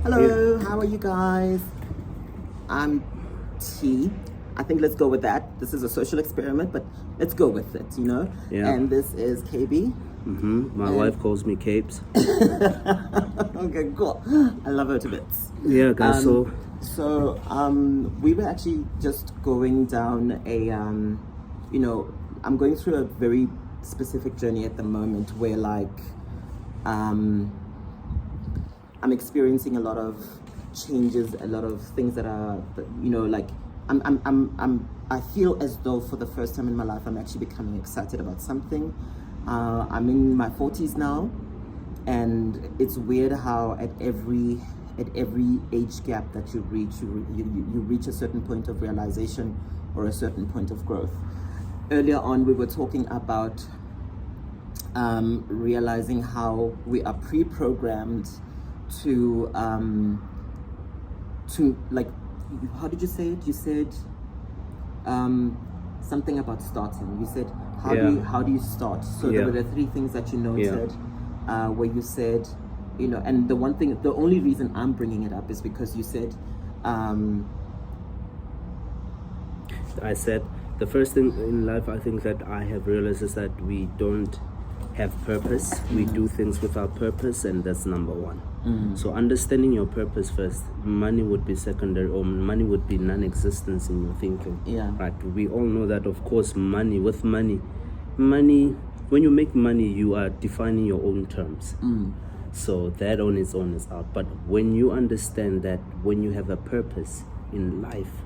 Hello, how are you guys? I'm T. I think let's go with that. This is a social experiment, but let's go with it, you know? Yeah. And this is KB. My wife calls me Capes. Okay, cool. I love her to bits. Yeah, guys. We were actually just going down a, I'm going through a very specific journey at the moment where, I'm experiencing a lot of changes, a lot of things that are, I feel as though for the first time in my life, I'm actually becoming excited about something. I'm in my 40s now, and it's weird how at every age gap that you reach, you reach a certain point of realization or a certain point of growth. Earlier on, we were talking about realizing how we are pre-programmed to like, how did you say it? You said something about starting. You said how do you start? So there were the three things that you noted, where you said, and the only reason I'm bringing it up is because you said I said the first thing in life I think that I have realized is that we don't have purpose. We do things without purpose, and that's number one. So understanding your purpose first, money would be secondary, or money would be non-existence in your thinking. Right? We all know that, of course, money, when you make money, you are defining your own terms. So that on its own is out. But when you understand that when you have a purpose in life,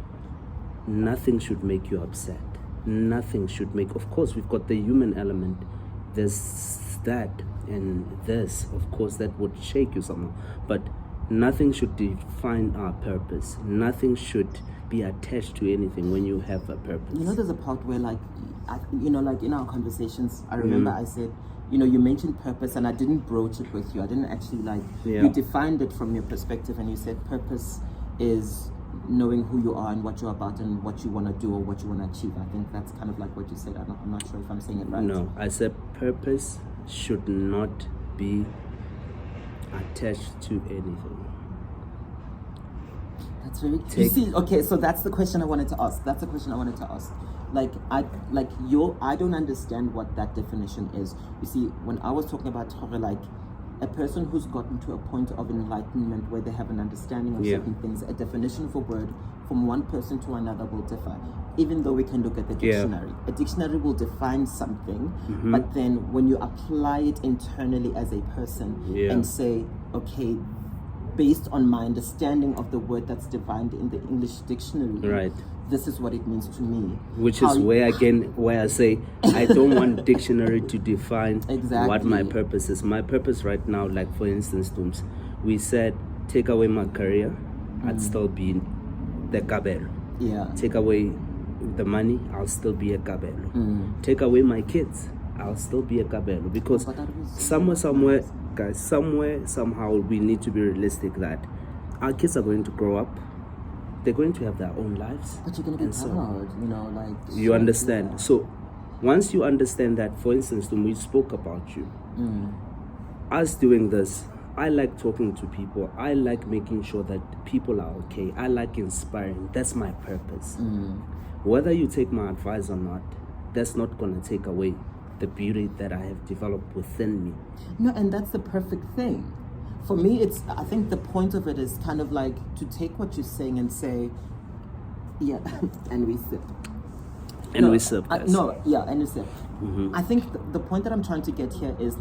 nothing should make you upset. Nothing should make, of course, we've got the human element. There's that and this, of course, that would shake you somehow. But nothing should define our purpose. Nothing should be attached to anything when you have a purpose. There's a part where, like in our conversations, I remember I said, you mentioned purpose, and I didn't broach it with you. I didn't actually you defined it from your perspective, and you said purpose is knowing who you are and what you're about and what you want to do or what you want to achieve. I think that's kind of like what you said. I'm not sure if I'm saying it right. No, I said purpose should not be attached to anything. That's very you see, okay, so that's the question I wanted to ask. I don't understand what that definition is. You see, when I was talking about Torah, a person who's gotten to a point of enlightenment where they have an understanding of certain things, a definition of a word from one person to another will differ. Even though we can look at the dictionary. A dictionary will define something, but then when you apply it internally as a person and say, okay, based on my understanding of the word that's defined in the English dictionary, this is what it means to me. Which is where I say I don't want dictionary to define what my purpose is. My purpose right now, like for instance, Tooms, we said take away my career, I'd still be the kabelo. Take away the money, I'll still be a kabelo. Take away my kids, I'll still be a kabelo. Because somewhere, guys, somehow we need to be realistic that our kids are going to grow up. They're going to have their own lives. But you're going to be proud, You understand. So once you understand that, for instance, when we spoke about you, us doing this, I like talking to people. I like making sure that people are okay. I like inspiring. That's my purpose. Whether you take my advice or not, that's not going to take away the beauty that I have developed within me. No, and that's the perfect thing. For me, I think the point of it is kind of like to take what you're saying and say, and we sip. And we sip, guys. And we sip. I think the point that I'm trying to get here is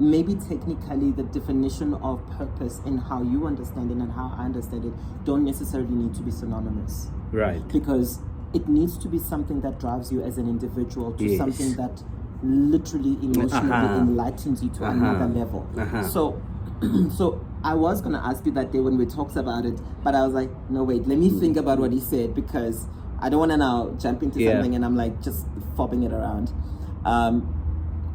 maybe technically the definition of purpose and how you understand it and how I understand it don't necessarily need to be synonymous. Right. Because it needs to be something that drives you as an individual to something that literally emotionally enlightens you to another level. So I was going to ask you that day when we talked about it, but I was like, no, wait, let me think about what he said, because I don't want to now jump into something and I'm just fobbing it around.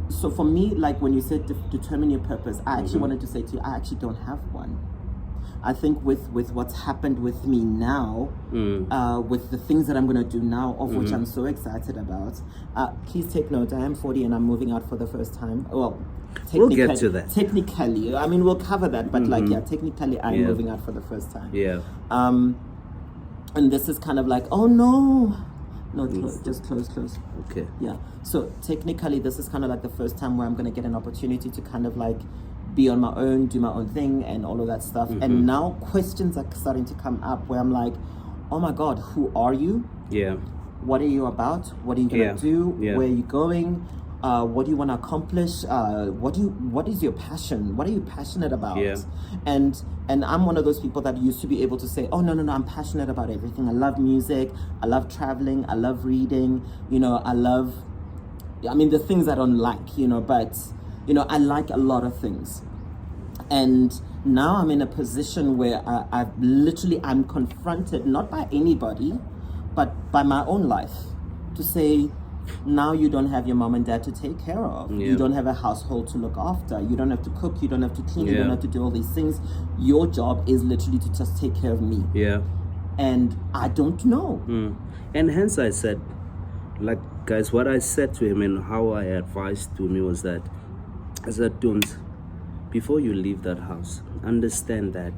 So for me, when you said determine your purpose, I actually wanted to say to you, I actually don't have one. I think with what's happened with me now, with the things that I'm going to do now, of which I'm so excited about. Please take note, I am 40 and I'm moving out for the first time. Well, We'll get to that. Technically, I mean, we'll cover that, but like, yeah, technically, I'm moving out for the first time. Yeah. And this is kind of like, oh no, just close. Okay. Yeah. So technically, this is kind of like the first time where I'm going to get an opportunity to kind of like be on my own, do my own thing, and all of that stuff. And now questions are starting to come up where I'm like, oh my God, who are you? Yeah. What are you about? What are you gonna do? Yeah. Where are you going? What do you want to accomplish? What is your passion? What are you passionate about? Yeah. And I'm one of those people that used to be able to say, oh no, I'm passionate about everything. I love music, I love traveling, I love reading, I mean the things I don't like, but I like a lot of things. And now I'm in a position where I'm confronted, not by anybody, but by my own life, to say, now you don't have your mom and dad to take care of. Yeah. You don't have a household to look after. You don't have to cook. You don't have to clean. You don't have to do all these things. Your job is literally to just take care of me. Yeah. And I don't know. And hence I said, like, guys, what I said to him and how I advised to me was that, I said, don't, before you leave that house, understand that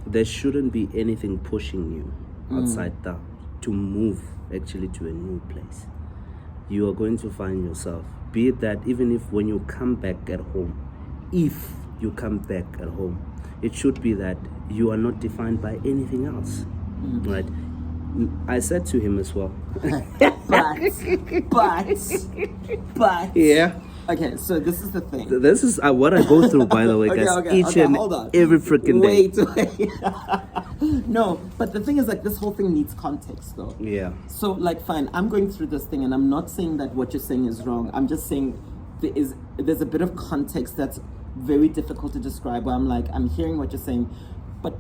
there shouldn't be anything pushing you outside that to move actually to a new place. You are going to find yourself, be it that even if when you come back at home, if you come back at home, it should be that you are not defined by anything else, right? I said to him as well. but yeah. Okay, so this is the thing. This is what I go through, by the way, guys. Each and every freaking day. Wait. No, but the thing is, like, this whole thing needs context, though. Yeah. So, like, fine, I'm going through this thing, and I'm not saying that what you're saying is wrong. I'm just saying there's a bit of context that's very difficult to describe. Where I'm like, I'm hearing what you're saying, but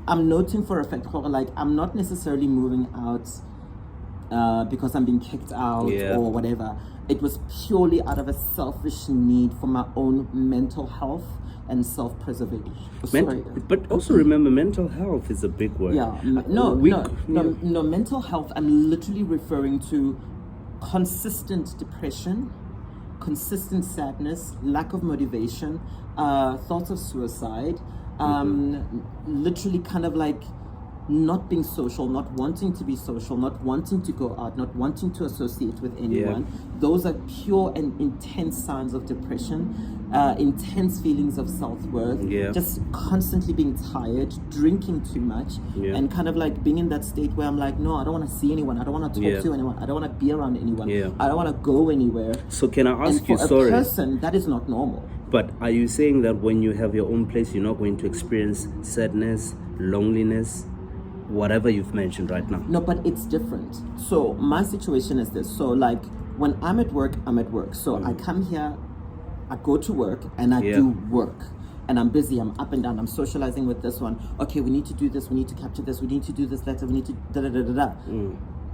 I'm noting for a fact, like, I'm not necessarily moving out because I'm being kicked out or whatever. It was purely out of a selfish need for my own mental health and self-preservation. But also remember, mental health is a big word. Yeah, no, mental health, I'm literally referring to consistent depression, consistent sadness, lack of motivation, thoughts of suicide, literally kind of like not being social, not wanting to be social, not wanting to go out, not wanting to associate with anyone. Those are pure and intense signs of depression, intense feelings of self-worth, just constantly being tired, drinking too much, and kind of like being in that state where I'm like, no, I don't want to see anyone, I don't want to talk to anyone, I don't want to be around anyone, I don't want to go anywhere. So can I ask you, for a person, that is not normal. But are you saying that when you have your own place, you're not going to experience sadness, loneliness, whatever you've mentioned right now? No, but it's different. So my situation is this. So like when I'm at work, I'm at work. So I come here, I go to work, and I do work. And I'm busy, I'm up and down, I'm socializing with this one. Okay, we need to do this, we need to capture this, we need to do this letter, we need to da-da-da-da-da.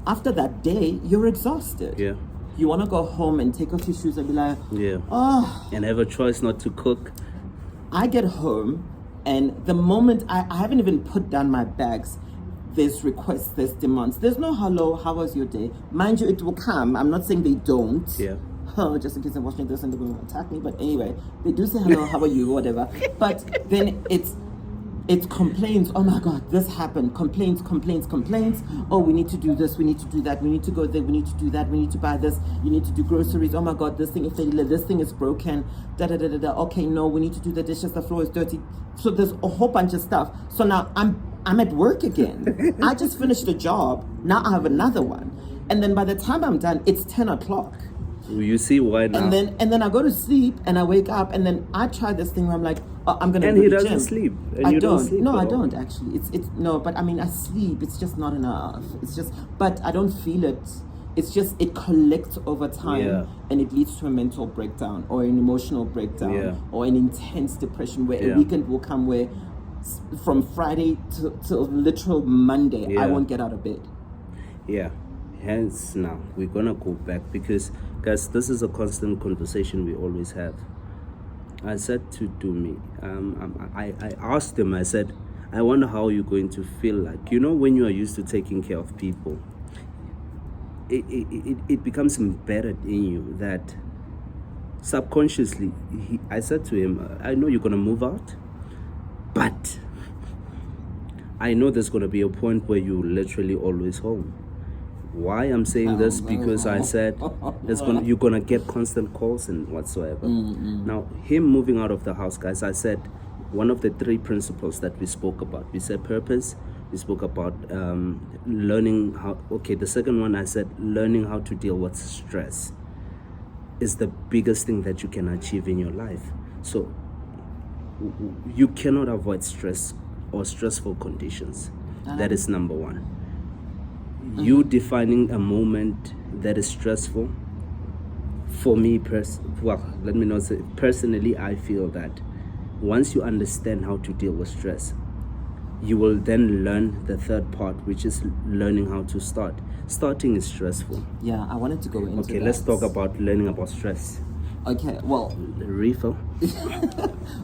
After that day, you're exhausted. Yeah. You want to go home and take off your shoes and be like, and have a choice not to cook. I get home, and the moment I haven't even put down my bags, there's requests, there's demands. There's no hello, how was your day? Mind you, it will come. I'm not saying they don't. Yeah. Just in case I'm watching this and they're going to attack me. But anyway, they do say hello, how are you, whatever. But then it's complaints. Oh my God, this happened. Complaints. Oh, we need to do this, we need to do that, we need to go there, we need to do that, we need to buy this, you need to do groceries. Oh my God, this thing is broken. Okay, no, we need to do the dishes, the floor is dirty. So there's a whole bunch of stuff. So now I'm at work again. I just finished a job. Now I have another one. And then by the time I'm done, it's 10 o'clock. You see why now? And then I go to sleep and I wake up and then I try this thing where I'm like, oh, I'm gonna. And he doesn't sleep. And I don't. No, I don't actually. It's no, but I mean I sleep. It's just not enough. It's just, but I don't feel it. It's just it collects over time and it leads to a mental breakdown or an emotional breakdown or an intense depression where a weekend will come where from Friday to literal Monday I won't get out of bed. Yeah. Hence now we're gonna go back because guys, this is a constant conversation we always have. I said to Dumi, I asked him, I said, I wonder how you're going to feel like, when you are used to taking care of people, it becomes embedded in you that subconsciously, I said to him, I know you're going to move out, but I know there's going to be a point where you're literally always home. Why I'm saying this? Because I said you're going to get constant calls and whatsoever. Now, him moving out of the house, guys, I said one of the 3 principles that we spoke about. We said purpose. We spoke about learning how. Okay, the second one I said learning how to deal with stress is the biggest thing that you can achieve in your life. So you cannot avoid stress or stressful conditions. That is number 1. You defining a moment that is stressful. For me, personally, I feel that once you understand how to deal with stress, you will then learn the third part, which is learning how to start. Starting is stressful. Yeah, I wanted to go into Okay, that. let's talk about learning about stress. Okay, well... Refill.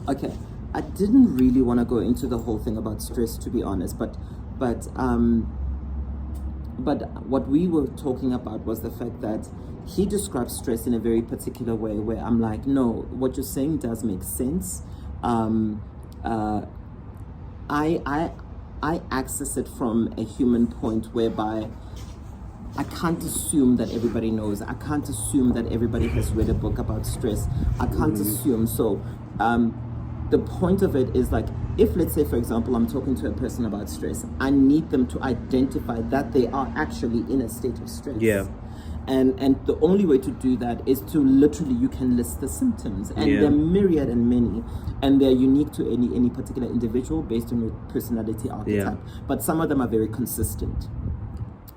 Okay, I didn't really want to go into the whole thing about stress, to be honest, but what we were talking about was the fact that he describes stress in a very particular way, where I'm like, no, what you're saying does make sense. I access it from a human point whereby I can't assume that everybody knows. I can't assume that everybody has read a book about stress. I can't assume. So the point of it is like, if let's say, for example, I'm talking to a person about stress, I need them to identify that they are actually in a state of stress. Yeah. And the only way to do that is to literally, you can list the symptoms, and they're myriad and many, and they're unique to any particular individual based on your personality archetype. But some of them are very consistent.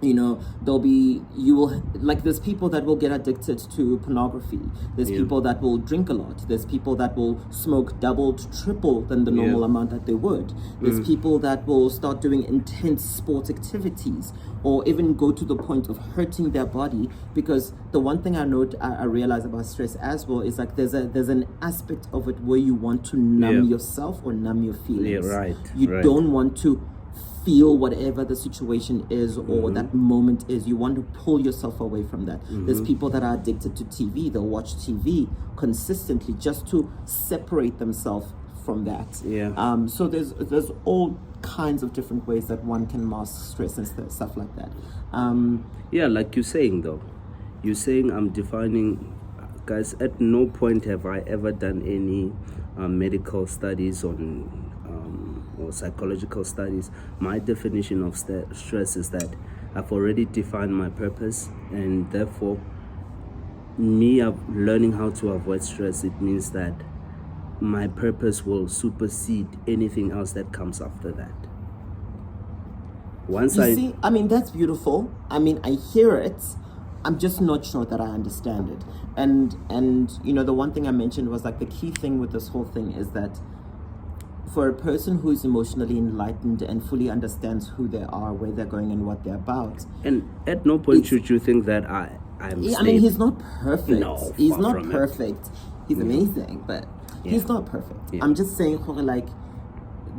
You know, there's people that will get addicted to pornography. There's people that will drink a lot. There's people that will smoke double to triple than the normal amount that they would. There's people that will start doing intense sport activities, or even go to the point of hurting their body. Because the one thing I realize about stress as well is like there's an aspect of it where you want to numb yourself or numb your feelings. You don't want to feel whatever the situation is or that moment is. You want to pull yourself away from that. There's people that are addicted to TV. They'll watch TV consistently just to separate themselves from that. So there's all kinds of different ways that one can mask stress and stuff like that. Like you're saying though. You're saying I'm defining, guys, at no point have I ever done any medical studies on or psychological studies. My definition of stress is that I've already defined my purpose, and therefore learning how to avoid stress, it means that my purpose will supersede anything else that comes after that. I mean, that's beautiful. I mean, I hear it. I'm just not sure that I understand it. And you know, the one thing I mentioned was like the key thing with this whole thing is that for a person who is emotionally enlightened and fully understands who they are, where they're going, and what they're about. And at no point should you think that I'm I mean, he's not perfect. No, he's not perfect. He's amazing, but he's not perfect. I'm just saying, like,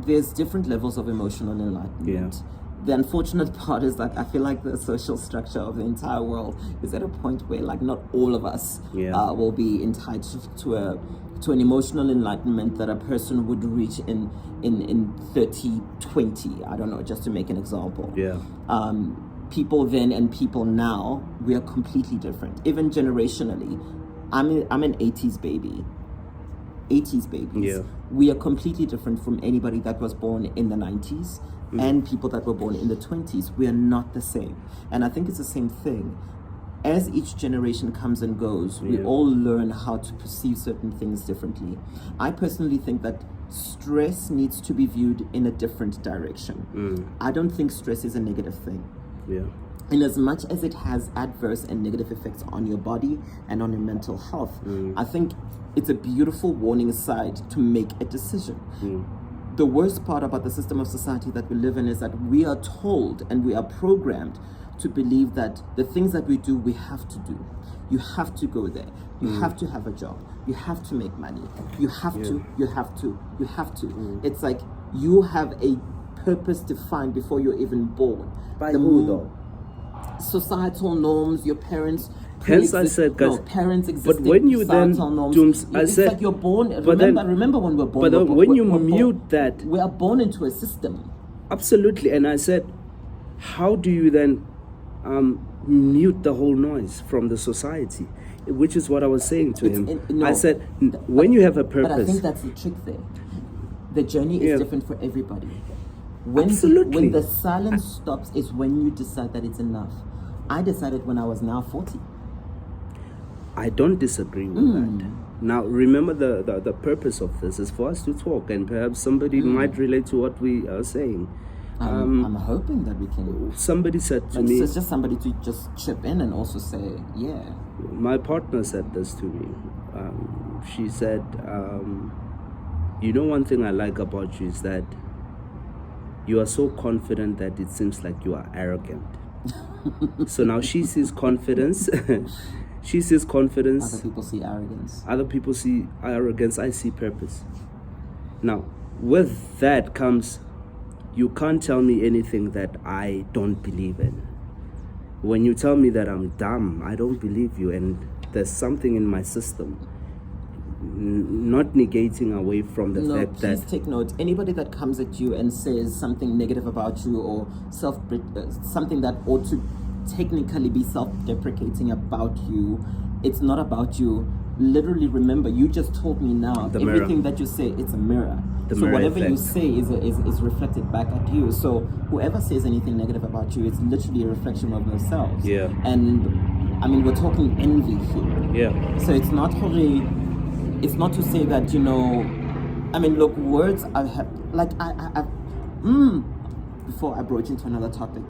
there's different levels of emotional enlightenment. The unfortunate part is that I feel like the social structure of the entire world is at a point where, like, not all of us will be entitled to an emotional enlightenment that a person would reach in 30-20. I don't know, just to make an example. People then and people now, we are completely different. Even generationally, I'm an 80s baby. 80s babies. We are completely different from anybody that was born in the 90s and people that were born in the 20s. We are not the same. And I think it's the same thing. As each generation comes and goes, we all learn how to perceive certain things differently. I personally think that stress needs to be viewed in a different direction. I don't think stress is a negative thing. In as much as it has adverse and negative effects on your body and on your mental health, I think it's a beautiful warning sign to make a decision. The worst part about the system of society that we live in is that we are told and we are programmed to believe that the things that we do, we have to do. You have to go there. You have to have a job. You have to make money. You have to, you have to, you have to. It's like you have a purpose defined before you're even born. By who though? Societal norms, your parents Hence I said, guys, parents exist. but when you then it's like you're born. Remember when we're born. But when you mute that, we are born into a system. Absolutely, and I said, how do you then mute the whole noise from the society? Which is what I was saying to him. I said, when you have a purpose. But I think that's the trick there. The journey is different for everybody. Absolutely. When the silence stops is when you decide that it's enough. I decided when I was now 40. I don't disagree with that. Now, remember the purpose of this is for us to talk, and perhaps somebody might relate to what we are saying. I'm hoping that we can. Somebody said to me... It's just somebody to just chip in and also say, yeah. My partner said this to me. She said, you know, one thing I like about you is that you are so confident that it seems like you are arrogant. So now she sees confidence. She sees confidence. Other people see arrogance. Other people see arrogance. I see purpose. Now, with that comes, you can't tell me anything that I don't believe in. When you tell me that I'm dumb, I don't believe you, and there's something in my system. Not negating away from the fact that... Please take note. Anybody that comes at you and says something negative about you or something that ought to technically be self-deprecating about you, it's not about you. Literally, remember, you just told me now, everything that you say, it's a mirror. So whatever you say is reflected back at you. So whoever says anything negative about you, it's literally a reflection of themselves. Yeah. And I mean, we're talking envy here. Yeah. So it's not really... It's not to say that, you know, I mean, look, words I have, like, before I broach into another topic.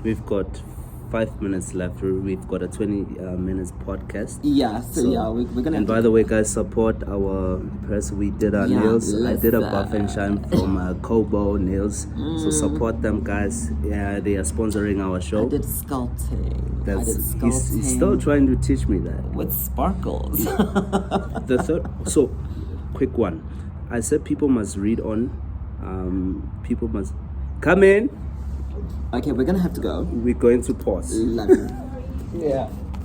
We've got 5 minutes left. We've got a 20 minutes podcast. Yeah, so we're going to... And by the way, guys, support our person. We did our nails. I did a buff and shine from Kobo Nails. So support them, guys. Yeah, they are sponsoring our show. I did sculpting. He's still trying to teach me that. With sparkles. The third... So, quick one. I said people must read on. People must... Come in. Okay, we're going to have to go. We're going to pause. Love you. Yeah.